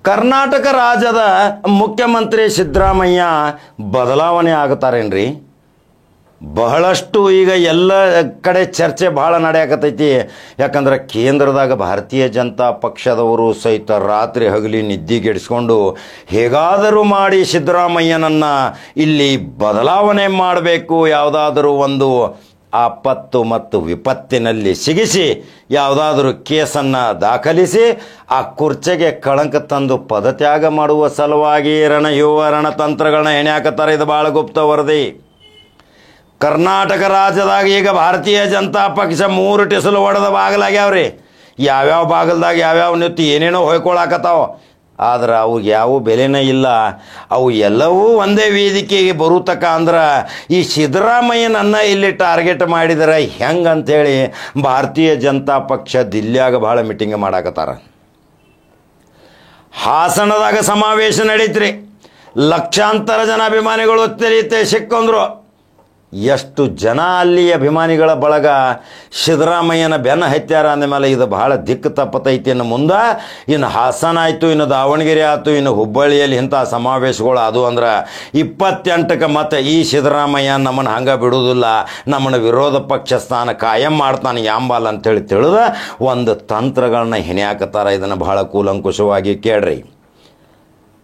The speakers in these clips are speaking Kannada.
ಕರ್ನಾಟಕ ರಾಜ್ಯದ ಮುಖ್ಯಮಂತ್ರಿ ಸಿದ್ದರಾಮಯ್ಯ ಬದಲಾವಣೆ ಆಗುತ್ತಾರೇನ್ರಿ? ಬಹಳಷ್ಟು ಈಗ ಎಲ್ಲ ಕಡೆ ಚರ್ಚೆ ಭಾಳ ನಡೆಯಕತ್ತೈತಿ. ಯಾಕಂದ್ರೆ ಕೇಂದ್ರದಾಗ ಭಾರತೀಯ ಜನತಾ ಪಕ್ಷದವರು ಸಹಿತ ರಾತ್ರಿ ಹಗಲಿ ನಿದ್ದೆಗೆಡಿಸ್ಕೊಂಡು ಹೇಗಾದರೂ ಮಾಡಿ ಸಿದ್ದರಾಮಯ್ಯನನ್ನು ಇಲ್ಲಿ ಬದಲಾವಣೆ ಮಾಡಬೇಕು, ಯಾವುದಾದರೂ ಒಂದು ಆಪತ್ತು ಮತ್ತು ವಿಪತ್ತಿನಲ್ಲಿ ಸಿಗಿಸಿ ಯಾವುದಾದ್ರೂ ಕೇಸನ್ನು ದಾಖಲಿಸಿ ಆ ಕುರ್ಚೆಗೆ ಕಳಂಕ ತಂದು ಪದತ್ಯಾಗ ಮಾಡುವ ಸಲುವಾಗಿ ರಣತಂತ್ರಗಳನ್ನ ಹೆಣ್ಯಾಕತ್ತಾರೆ. ಇದು ಭಾಳ ಗುಪ್ತ ವರದಿ. ಕರ್ನಾಟಕ ರಾಜ್ಯದಾಗ ಈಗ ಭಾರತೀಯ ಜನತಾ ಪಕ್ಷ 3 ಟಿಸಲು ಹೊಡೆದ ಬಾಗಿಲಾಗ್ಯಾವ್ರಿ. ಯಾವ್ಯಾವ ಬಾಗಿಲ್ದಾಗ ಯಾವ್ಯಾವ ನಿಂತು ಏನೇನೋ ಹೊಯ್ಕೊಳಕತ್ತಾವ. ಆದ್ರೆ ಅವ್ರಿಗೆ ಯಾವ ಬೆಲೆನೇ ಇಲ್ಲ. ಅವು ಎಲ್ಲವೂ ಒಂದೇ ವೇದಿಕೆಗೆ ಬರುತ್ತಕ ಅಂದ್ರೆ ಈ ಸಿದ್ದರಾಮಯ್ಯನನ್ನು ಇಲ್ಲಿ ಟಾರ್ಗೆಟ್ ಮಾಡಿದರೆ ಹೆಂಗಂಥೇಳಿ ಭಾರತೀಯ ಜನತಾ ಪಕ್ಷ ದಿಲ್ಲಿಯಾಗ ಭಾಳ ಮೀಟಿಂಗ್ ಮಾಡಾಕತ್ತಾರ. ಹಾಸನದಾಗ ಸಮಾವೇಶ ನಡೀತ್ರಿ. ಲಕ್ಷಾಂತರ ಜನ ಅಭಿಮಾನಿಗಳು ಸಿಕ್ಕಂದ್ರು. ಎಷ್ಟು ಜನ ಅಲ್ಲಿ ಅಭಿಮಾನಿಗಳ ಬಳಗ ಸಿದ್ದರಾಮಯ್ಯನ ಬೆನ್ನ ಹತ್ಯಾರ ಅಂದಮೇಲೆ ಇದು ಭಾಳ ದಿಕ್ಕು ತಪ್ಪತೈತಿ. ಇನ್ನು ಮುಂದೆ ಇನ್ನು ಹಾಸನ ಆಯಿತು, ಇನ್ನು ದಾವಣಗೆರೆ ಆಯಿತು, ಇನ್ನು ಹುಬ್ಬಳ್ಳಿಯಲ್ಲಿ ಇಂಥ ಸಮಾವೇಶಗಳು ಅದು ಅಂದ್ರೆ 28ಕ್ಕೆ ಮತ್ತೆ ಈ ಸಿದ್ದರಾಮಯ್ಯ ನಮ್ಮನ್ನು ಹಂಗೆ ಬಿಡುವುದಿಲ್ಲ, ನಮ್ಮನ್ನು ವಿರೋಧ ಪಕ್ಷ ಸ್ಥಾನ ಕಾಯಂ ಮಾಡ್ತಾನೆ ಯಾಂಬಾಲ್ ಅಂತೇಳಿ ತಿಳಿದ ಒಂದು ತಂತ್ರಗಳನ್ನ ಹೆಣ್ಯಾಕತ್ತಾರ. ಇದನ್ನು ಭಾಳ ಕೂಲಂಕುಷವಾಗಿ ಕೇಳ್ರಿ.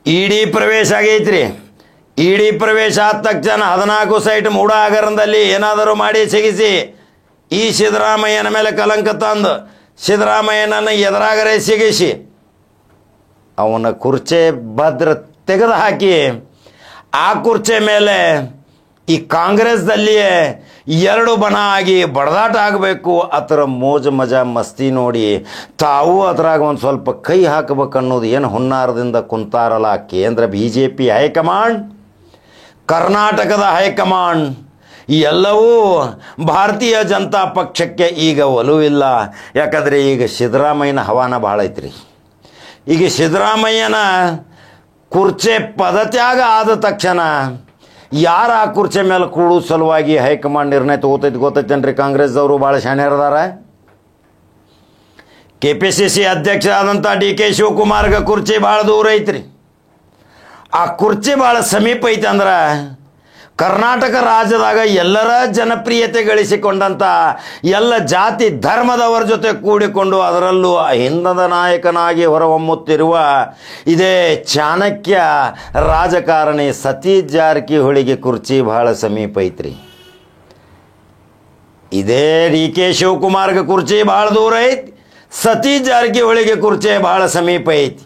ಇಡಿ ಪ್ರವೇಶ ಆಗೈತ್ರಿ. ಇಡಿ ಪ್ರವೇಶ ಆದ ತಕ್ಷಣ 14 ಸೈಟ್ ಮೂಡ ಹಗರಣದಲ್ಲಿ ಏನಾದರೂ ಮಾಡಿ ಸಿಗಿಸಿ ಈ ಸಿದ್ದರಾಮಯ್ಯನ ಮೇಲೆ ಕಲಂಕ ತಂದು ಸಿದ್ದರಾಮಯ್ಯನನ್ನು ಎದುರಾಗರೆ ಸಿಗಿಸಿ ಅವನ ಕುರ್ಚೆ ಭದ್ರ ತೆಗೆದು ಹಾಕಿ ಆ ಕುರ್ಚೆ ಮೇಲೆ ಈ ಕಾಂಗ್ರೆಸ್ದಲ್ಲಿಯೇ 2 ಬಣ ಆಗಿ ಬಡದಾಟ ಆಗಬೇಕು. ಅದರ ಮೋಜು ಮಜಾ ಮಸ್ತಿ ನೋಡಿ ತಾವು ಅದರಾಗ ಒಂದು ಸ್ವಲ್ಪ ಕೈ ಹಾಕಬೇಕು ಅನ್ನೋದು ಏನು ಹುನ್ನಾರದಿಂದ ಕುಂತಾರಲ್ಲ ಕೇಂದ್ರ BJP ಹೈಕಮಾಂಡ್, ಕರ್ನಾಟಕದ ಹೈಕಮಾಂಡ್ ಎಲ್ಲವೂ ಭಾರತೀಯ ಜನತಾ ಪಕ್ಷಕ್ಕೆ ಈಗ ಒಲವಿಲ್ಲ. ಯಾಕಂದರೆ ಈಗ ಸಿದ್ದರಾಮಯ್ಯನ ಹವಾನ ಭಾಳ ಐತ್ರಿ. ಈಗ ಸಿದ್ದರಾಮಯ್ಯನ ಕುರ್ಚೆ ಪದತ್ಯಾಗ ಆದ ತಕ್ಷಣ ಯಾರು ಆ ಕುರ್ಚೆ ಮೇಲೆ ಕೂಡೋ ಸಲುವಾಗಿ ಹೈಕಮಾಂಡ್ ನಿರ್ಣಯ ಗೊತ್ತೈತೇನ್ರಿ? ಕಾಂಗ್ರೆಸ್ದವರು ಭಾಳ ಶಾಣ್ಯರದಾರ. KPCC ಅಧ್ಯಕ್ಷ ಆದಂಥ DK ಶಿವಕುಮಾರ್ಗೆ ಕುರ್ಚಿ ಭಾಳ ದೂರ ಐತ್ರಿ. ಆ ಕುರ್ಚಿ ಭಾಳ ಸಮೀಪ ಐತೆ ಅಂದ್ರೆ ಕರ್ನಾಟಕ ರಾಜ್ಯದಾಗ ಎಲ್ಲರ ಜನಪ್ರಿಯತೆ ಗಳಿಸಿಕೊಂಡಂಥ ಎಲ್ಲ ಜಾತಿ ಧರ್ಮದವರ ಜೊತೆ ಕೂಡಿಕೊಂಡು ಅದರಲ್ಲೂ ಹಿಂದದ ನಾಯಕನಾಗಿ ಹೊರಹೊಮ್ಮುತ್ತಿರುವ ಇದೇ ಚಾಣಕ್ಯ ರಾಜಕಾರಣಿ ಸತೀಶ್ ಜಾರಕಿಹೊಳಿಗೆ ಕುರ್ಚಿ ಭಾಳ ಸಮೀಪ ಐತ್ರಿ. ಇದೇ DK ಶಿವಕುಮಾರ್ಗೆ ಕುರ್ಚಿ ಭಾಳ ದೂರ ಐತಿ. ಸತೀಶ್ ಜಾರಕಿಹೊಳಿಗೆ ಕುರ್ಚಿ ಭಾಳ ಸಮೀಪ ಐತಿ.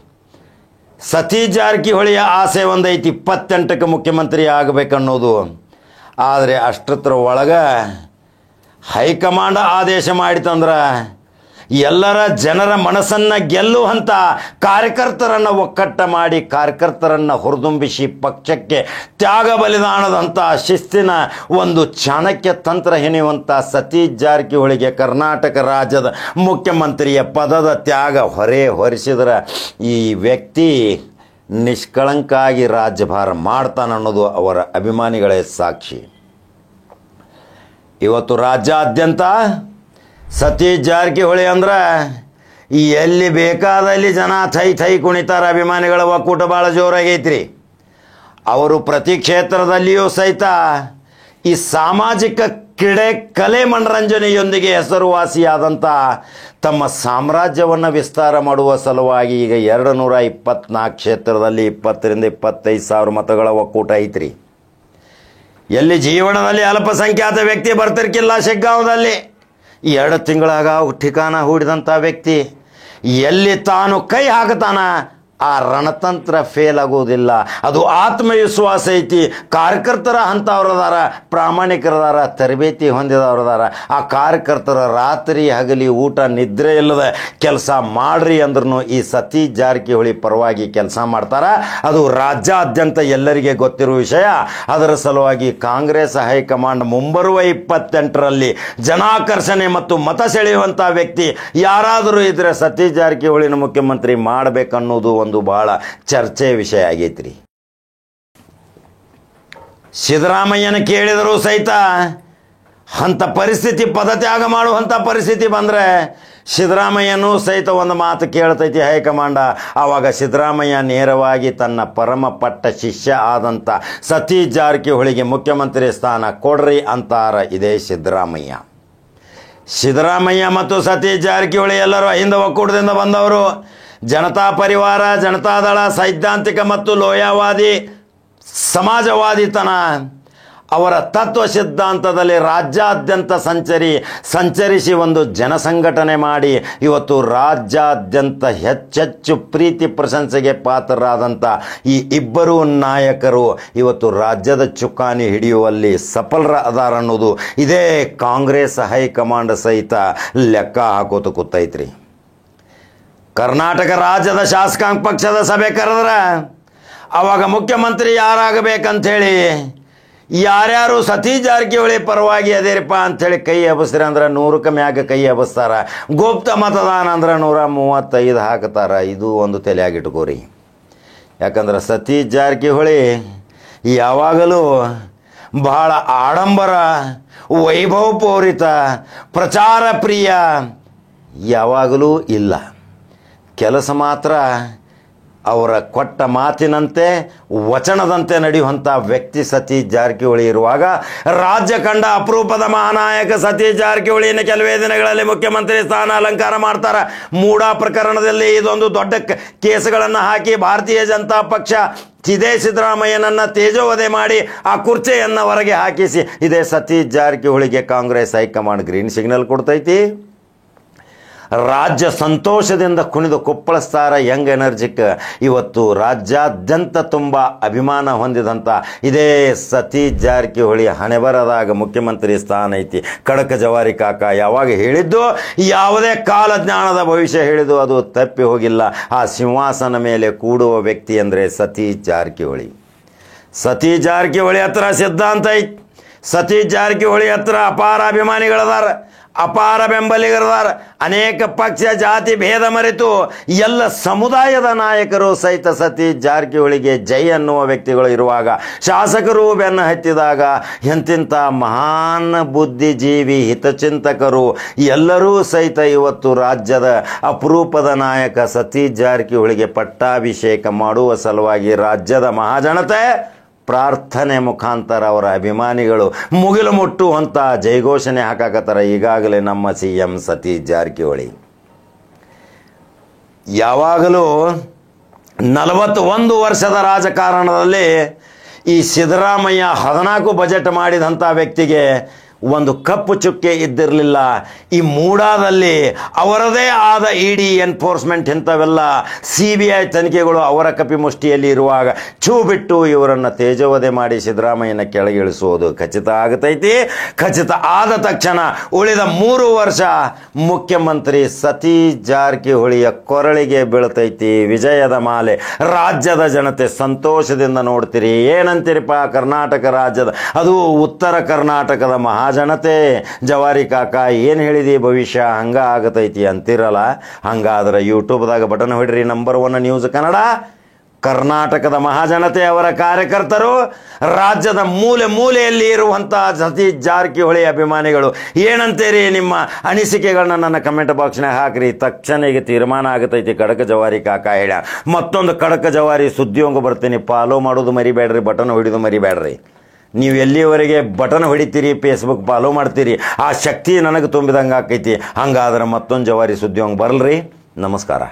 ಸತೀಶ್ ಜಾರಕಿಹೊಳಿಯ ಆಸೆ ಒಂದೈತಿ 28ಕ್ಕೆ ಮುಖ್ಯಮಂತ್ರಿ ಆಗಬೇಕನ್ನೋದು. ಆದರೆ ಅಷ್ಟತ್ರ ಒಳಗೆ ಹೈಕಮಾಂಡ್ ಆದೇಶ ಮಾಡಿತಂದ್ರೆ ಎಲ್ಲರ ಜನರ ಮನಸ್ಸನ್ನು ಗೆಲ್ಲುವಂಥ ಕಾರ್ಯಕರ್ತರನ್ನು ಒಕ್ಕಟ್ಟ ಮಾಡಿ ಕಾರ್ಯಕರ್ತರನ್ನು ಹುರಿದುಂಬಿಸಿ ಪಕ್ಷಕ್ಕೆ ತ್ಯಾಗ ಬಲಿದಾನದಂಥ ಶಿಸ್ತಿನ ಒಂದು ಚಾಣಕ್ಯ ತಂತ್ರ ಹೆಣೆಯುವಂಥ ಸತೀಶ್ ಜಾರಕಿಹೊಳಿಗೆ ಕರ್ನಾಟಕ ರಾಜ್ಯದ ಮುಖ್ಯಮಂತ್ರಿಯ ಪದದ ತ್ಯಾಗ ಹೊರಿಸಿದ್ರೆ ಈ ವ್ಯಕ್ತಿ ನಿಷ್ಕಳಂಕಾಗಿ ರಾಜ್ಯಭಾರ ಮಾಡ್ತಾನನ್ನೋದು ಅವರ ಅಭಿಮಾನಿಗಳೇ ಸಾಕ್ಷಿ. ಇವತ್ತು ರಾಜ್ಯಾದ್ಯಂತ ಸತೀಶ್ ಜಾರಕಿಹೊಳಿ ಅಂದ್ರೆ ಎಲ್ಲಿ ಬೇಕಾದಲ್ಲಿ ಜನ ಥೈ ಕುಣಿತಾರೆ. ಅಭಿಮಾನಿಗಳ ಒಕ್ಕೂಟ ಭಾಳ ಜೋರಾಗೈತ್ರಿ. ಅವರು ಪ್ರತಿ ಕ್ಷೇತ್ರದಲ್ಲಿಯೂ ಸಹಿತ ಈ ಸಾಮಾಜಿಕ ಕ್ರೀಡೆ ಕಲೆ ಮನರಂಜನೆಯೊಂದಿಗೆ ಹೆಸರುವಾಸಿಯಾದಂಥ ತಮ್ಮ ಸಾಮ್ರಾಜ್ಯವನ್ನು ವಿಸ್ತಾರ ಮಾಡುವ ಸಲುವಾಗಿ ಈಗ 224 ಕ್ಷೇತ್ರದಲ್ಲಿ 20ರಿಂದ 25 ಸಾವಿರ ಮತಗಳ ಒಕ್ಕೂಟ ಐತ್ರಿ. ಎಲ್ಲಿ ಜೀವನದಲ್ಲಿ ಅಲ್ಪಸಂಖ್ಯಾತ ವ್ಯಕ್ತಿ ಬರ್ತಿರ್ಕಿಲ್ಲ ಶಿಗ್ಗಾಂವದಲ್ಲಿ 2 ತಿಂಗಳಾಗ ಠಿಕಾಣ ಹೂಡಿದಂಥ ವ್ಯಕ್ತಿ ಎಲ್ಲಿ ತಾನು ಕೈ ಹಾಕತಾನ ಆ ರಣತಂತ್ರ ಫೇಲ್ ಆಗೋದಿಲ್ಲ. ಅದು ಆತ್ಮವಿಶ್ವಾಸ ಐತಿ. ಕಾರ್ಯಕರ್ತರ ಅಂಥವ್ರದಾರ, ಪ್ರಾಮಾಣಿಕರದಾರ, ತರಬೇತಿ ಹೊಂದಿದವ್ರದಾರ. ಆ ಕಾರ್ಯಕರ್ತರ ರಾತ್ರಿ ಹಗಲಿ ಊಟ ನಿದ್ರೆ ಇಲ್ಲದ ಕೆಲಸ ಮಾಡ್ರಿ ಅಂದ್ರೂ ಈ ಸತೀಶ್ ಜಾರಕಿಹೊಳಿ ಪರವಾಗಿ ಕೆಲಸ ಮಾಡ್ತಾರೆ. ಅದು ರಾಜ್ಯಾದ್ಯಂತ ಎಲ್ಲರಿಗೆ ಗೊತ್ತಿರುವ ವಿಷಯ. ಅದರ ಸಲುವಾಗಿ ಕಾಂಗ್ರೆಸ್ ಹೈಕಮಾಂಡ್ ಮುಂಬರುವ 28ರಲ್ಲಿ ಜನಾಕರ್ಷಣೆ ಮತ್ತು ಮತ ಸೆಳೆಯುವಂಥ ವ್ಯಕ್ತಿ ಯಾರಾದರೂ ಇದ್ರೆ ಸತೀಶ್ ಜಾರಕಿಹೊಳಿನ ಮುಖ್ಯಮಂತ್ರಿ ಮಾಡಬೇಕನ್ನೋದು ಒಂದು ಬಹಳ ಚರ್ಚೆ ವಿಷಯ ಆಗೈತ್ರಿ. ಸಿದ್ದರಾಮಯ್ಯನ ಕೇಳಿದರೂ ಸಹಿತ ಅಂಥ ಪರಿಸ್ಥಿತಿ ಪದತ್ಯಾಗ ಮಾಡುವಂಥ ಪರಿಸ್ಥಿತಿ ಬಂದರೆ ಸಿದ್ದರಾಮಯ್ಯನೂ ಸಹಿತ ಒಂದು ಮಾತು ಕೇಳ್ತೈತಿ ಹೈಕಮಾಂಡ. ಆವಾಗ ಸಿದ್ದರಾಮಯ್ಯ ನೇರವಾಗಿ ತನ್ನ ಪರಮ ಪಟ್ಟ ಶಿಷ್ಯ ಆದಂಥ ಸತೀಶ್ ಜಾರಕಿಹೊಳಿಗೆ ಮುಖ್ಯಮಂತ್ರಿ ಸ್ಥಾನ ಕೊಡ್ರಿ ಅಂತಾರ ಇದೇ ಸಿದ್ದರಾಮಯ್ಯ. ಸಿದ್ದರಾಮಯ್ಯ ಮತ್ತು ಸತೀಶ್ ಜಾರಕಿಹೊಳಿ ಎಲ್ಲರೂ ಹಿಂದೆ ಒಕ್ಕೂಟದಿಂದ ಬಂದವರು. ಜನತಾ ಪರಿವಾರ, ಜನತಾದಳ ಸೈದ್ಧಾಂತಿಕ ಮತ್ತು ಲೋಯವಾದಿ ಸಮಾಜವಾದಿತನ ಅವರ ತತ್ವ ಸಿದ್ಧಾಂತದಲ್ಲಿ ರಾಜ್ಯಾದ್ಯಂತ ಸಂಚರಿಸಿ ಒಂದು ಜನಸಂಘಟನೆ ಮಾಡಿ ಇವತ್ತು ರಾಜ್ಯಾದ್ಯಂತ ಹೆಚ್ಚೆಚ್ಚು ಪ್ರೀತಿ ಪ್ರಶಂಸೆಗೆ ಪಾತ್ರರಾದಂಥ ಈ ಇಬ್ಬರು ನಾಯಕರು ಇವತ್ತು ರಾಜ್ಯದ ಚುಕ್ಕಾಣಿ ಹಿಡಿಯುವಲ್ಲಿ ಸಫಲರ ಅದಾರ ಅನ್ನೋದು ಇದೇ ಕಾಂಗ್ರೆಸ್ ಹೈಕಮಾಂಡ್ ಸಹಿತ ಲೆಕ್ಕ ಹಾಕೋತ ಕೂತೈತ್ರಿ. ಕರ್ನಾಟಕ ರಾಜ್ಯದ ಶಾಸಕಾಂಗ ಪಕ್ಷದ ಸಭೆ ಕರೆದ್ರೆ ಆವಾಗ ಮುಖ್ಯಮಂತ್ರಿ ಯಾರಾಗಬೇಕಂಥೇಳಿ ಯಾರ್ಯಾರು ಸತೀಶ್ ಜಾರಕಿಹೊಳಿ ಪರವಾಗಿ ಅದೇರಿಪ್ಪ ಅಂಥೇಳಿ ಕೈ ಎಬ್ಬಿಸ್ರಿ ಅಂದ್ರೆ 100ಕ್ಕೆ ಮ್ಯಾಗ ಕೈ ಎಬ್ಬಿಸ್ತಾರ. ಗುಪ್ತ ಮತದಾನ ಅಂದ್ರೆ 135 ಹಾಕ್ತಾರ. ಇದು ಒಂದು ತಲೆಯಾಗಿಟ್ಕೋರಿ. ಯಾಕಂದ್ರೆ ಸತೀಶ್ ಜಾರಕಿಹೊಳಿ ಯಾವಾಗಲೂ ಬಹಳ ಆಡಂಬರ, ವೈಭವಪೂರಿತ, ಪ್ರಚಾರ ಪ್ರಿಯ ಯಾವಾಗಲೂ ಇಲ್ಲ. ಕೆಲಸ ಮಾತ್ರ ಅವರ ಕೊಟ್ಟ ಮಾತಿನಂತೆ ವಚನದಂತೆ ನಡೆಯುವಂಥ ವ್ಯಕ್ತಿ ಸತೀಶ್ ಜಾರಕಿಹೊಳಿ ಇರುವಾಗ ರಾಜ್ಯ ಕಂಡ ಅಪರೂಪದ ಮಹಾನಾಯಕ ಸತೀಶ್ ಜಾರಕಿಹೊಳಿಯನ್ನು ಕೆಲವೇ ದಿನಗಳಲ್ಲಿ ಮುಖ್ಯಮಂತ್ರಿ ಸ್ಥಾನ ಅಲಂಕಾರ ಮಾಡ್ತಾರೆ. ಮೂಡಾ ಪ್ರಕರಣದಲ್ಲಿ ಇದೊಂದು ದೊಡ್ಡ ಕೇಸುಗಳನ್ನು ಹಾಕಿ ಭಾರತೀಯ ಜನತಾ ಪಕ್ಷ ಇದೇ ಸಿದ್ದರಾಮಯ್ಯನನ್ನು ತೇಜೋವಧೆ ಮಾಡಿ ಆ ಕುರ್ಚೆಯನ್ನು ಹೊರಗೆ ಹಾಕಿಸಿ ಇದೇ ಸತೀಶ್ ಜಾರಕಿಹೊಳಿಗೆ ಕಾಂಗ್ರೆಸ್ ಹೈಕಮಾಂಡ್ ಗ್ರೀನ್ ಸಿಗ್ನಲ್ ಕೊಡ್ತೈತಿ. ರಾಜ್ಯ ಸಂತೋಷದಿಂದ ಕುಣಿದು ಕುಪ್ಪಳಿಸ್ತಾರ. ಯಂಗ್ ಎನರ್ಜಿಕ್ ಇವತ್ತು ರಾಜ್ಯಾದ್ಯಂತ ತುಂಬ ಅಭಿಮಾನ ಹೊಂದಿದಂಥ ಇದೇ ಸತೀಶ್ ಜಾರಕಿಹೊಳಿ ಹಣೆಬರದಾಗ ಮುಖ್ಯಮಂತ್ರಿ ಸ್ಥಾನ ಐತಿ. ಖಡಕ ಜವಾರಿ ಕಾಕ ಯಾವಾಗ ಹೇಳಿದ್ದು ಯಾವುದೇ ಕಾಲಜ್ಞಾನದ ಭವಿಷ್ಯ ಹೇಳಿದ್ದು ಅದು ತಪ್ಪಿ ಹೋಗಿಲ್ಲ. ಆ ಸಿಂಹಾಸನ ಮೇಲೆ ಕೂಡುವ ವ್ಯಕ್ತಿ ಅಂದರೆ ಸತೀಶ್ ಜಾರಕಿಹೊಳಿ. ಸತೀಶ್ ಜಾರಕಿಹೊಳಿ ಹತ್ರ ಸಿದ್ಧಾಂತ ಐತಿ. ಸತೀಶ್ ಜಾರಕಿಹೊಳಿ ಹತ್ರ ಅಪಾರ ಅಭಿಮಾನಿಗಳದಾರ, ಅಪಾರ ಬೆಂಬಲಿಗರದಾರ. ಅನೇಕ ಪಕ್ಷ ಜಾತಿ ಭೇದ ಮರೆತು ಎಲ್ಲ ಸಮುದಾಯದ ನಾಯಕರು ಸಹಿತ ಸತೀಶ್ ಜಾರಕಿಹೊಳಿಗೆ ಜೈ ಅನ್ನುವ ವ್ಯಕ್ತಿಗಳು ಇರುವಾಗ ಶಾಸಕರು ಬೆನ್ನು ಹತ್ತಿದಾಗ ಎಂತಿಂಥ ಮಹಾನ್ ಬುದ್ಧಿಜೀವಿ ಹಿತಚಿಂತಕರು ಎಲ್ಲರೂ ಸಹಿತ ಇವತ್ತು ರಾಜ್ಯದ ಅಪರೂಪದ ನಾಯಕ ಸತೀಶ್ ಜಾರಕಿಹೊಳಿಗೆ ಪಟ್ಟಾಭಿಷೇಕ ಮಾಡುವ ಸಲುವಾಗಿ ರಾಜ್ಯದ ಮಹಾಜನತೆ ಪ್ರಾರ್ಥನೆ ಮುಖಾಂತರ ಅವರ ಅಭಿಮಾನಿಗಳು ಮುಗಿಲು ಮುಟ್ಟುವಂಥ ಜಯಘೋಷಣೆ ಹಾಕಾಕತ್ತಾರ. ಈಗಾಗಲೇ ನಮ್ಮ CM ಸತೀಶ್ ಜಾರಕಿಹೊಳಿ ಯಾವಾಗಲೂ 41 ವರ್ಷದ ರಾಜಕಾರಣದಲ್ಲಿ ಈ ಸಿದ್ದರಾಮಯ್ಯ 14 ಬಜೆಟ್ ಮಾಡಿದಂಥ ವ್ಯಕ್ತಿಗೆ ಒಂದು ಕಪ್ಪು ಚುಕ್ಕೆ ಇದ್ದಿರಲಿಲ್ಲ. ಈ ಮೂಡಾದಲ್ಲಿ ಅವರದೇ ಆದ ಇಡಿ ಎನ್ಫೋರ್ಸ್ಮೆಂಟ್ ಇಂಥವೆಲ್ಲ CBI ತನಿಖೆಗಳು ಅವರ ಕಪಿಮುಷ್ಟಿಯಲ್ಲಿ ಇರುವಾಗ ಛೂ ಬಿಟ್ಟು ಇವರನ್ನು ತೇಜೋವಧೆ ಮಾಡಿ ಸಿದ್ದರಾಮಯ್ಯನ ಕೆಳಗಿಳಿಸುವುದು ಖಚಿತ ಆಗತೈತಿ. ಖಚಿತ ಆದ ತಕ್ಷಣ ಉಳಿದ 3 ವರ್ಷ ಮುಖ್ಯಮಂತ್ರಿ ಸತೀಶ್ ಜಾರಕಿಹೊಳಿಯ ಕೊರಳಿಗೆ ಬೀಳ್ತೈತಿ ವಿಜಯದ ಮಾಲೆ. ರಾಜ್ಯದ ಜನತೆ ಸಂತೋಷದಿಂದ ನೋಡ್ತೀರಿ. ಏನಂತೀರಿಪ್ಪ, ಕರ್ನಾಟಕ ರಾಜ್ಯದ ಅದು ಉತ್ತರ ಕರ್ನಾಟಕದ ಜನತೆ ಜವಾರಿ ಕಾಕ ಏನು ಹೇಳಿದಿ ಭವಿಷ್ಯ ಹಂಗ ಆಗತೈತಿ ಅಂತಿರಲ್ಲ. ಹಂಗಾದ್ರೆ ಯೂಟ್ಯೂಬ್ದಾಗ ಬಟನ್ ಹೊಡ್ರಿ, ನಂಬರ್ 1 ನ್ಯೂಸ್ ಕನ್ನಡ. ಕರ್ನಾಟಕದ ಮಹಾಜನತೆ, ಅವರ ಕಾರ್ಯಕರ್ತರು, ರಾಜ್ಯದ ಮೂಲೆ ಮೂಲೆಯಲ್ಲಿ ಇರುವಂಥ ಸತೀಶ್ ಜಾರಕಿಹೊಳಿ ಅಭಿಮಾನಿಗಳು ಏನಂತೀರಿ? ನಿಮ್ಮ ಅನಿಸಿಕೆಗಳನ್ನ ನನ್ನ ಕಮೆಂಟ್ ಬಾಕ್ಸ್ನಾಗ ಹಾಕ್ರಿ. ತಕ್ಷಣಿಗೆ ತೀರ್ಮಾನ ಆಗತೈತಿ. ಖಡಕ ಜವಾರಿ ಕಾಕ ಹೇಳ ಮತ್ತೊಂದು ಖಡಕ ಜವಾರಿ ಸುದ್ದಿಯೊಂಗು ಬರ್ತೀನಿ. ಫಾಲೋ ಮಾಡೋದು ಮರಿಬೇಡ್ರಿ, ಬಟನ್ ಹೊಡಿದು ಮರಿಬೇಡ್ರಿ. ನೀವು ಎಲ್ಲಿವರೆಗೆ ಬಟನ್ ಹೊಡಿತೀರಿ, ಫೇಸ್ಬುಕ್ ಫಾಲೋ ಮಾಡ್ತೀರಿ, ಆ ಶಕ್ತಿ ನನಗೆ ತುಂಬಿದಂಗೆ ಆಕೈತಿ. ಹಂಗಾದ್ರೆ ಮತ್ತೊಂದು ಜವಾರಿ ಸುದ್ದಿ ಹಂಗೆ ಬರಲ್ರಿ. ನಮಸ್ಕಾರ.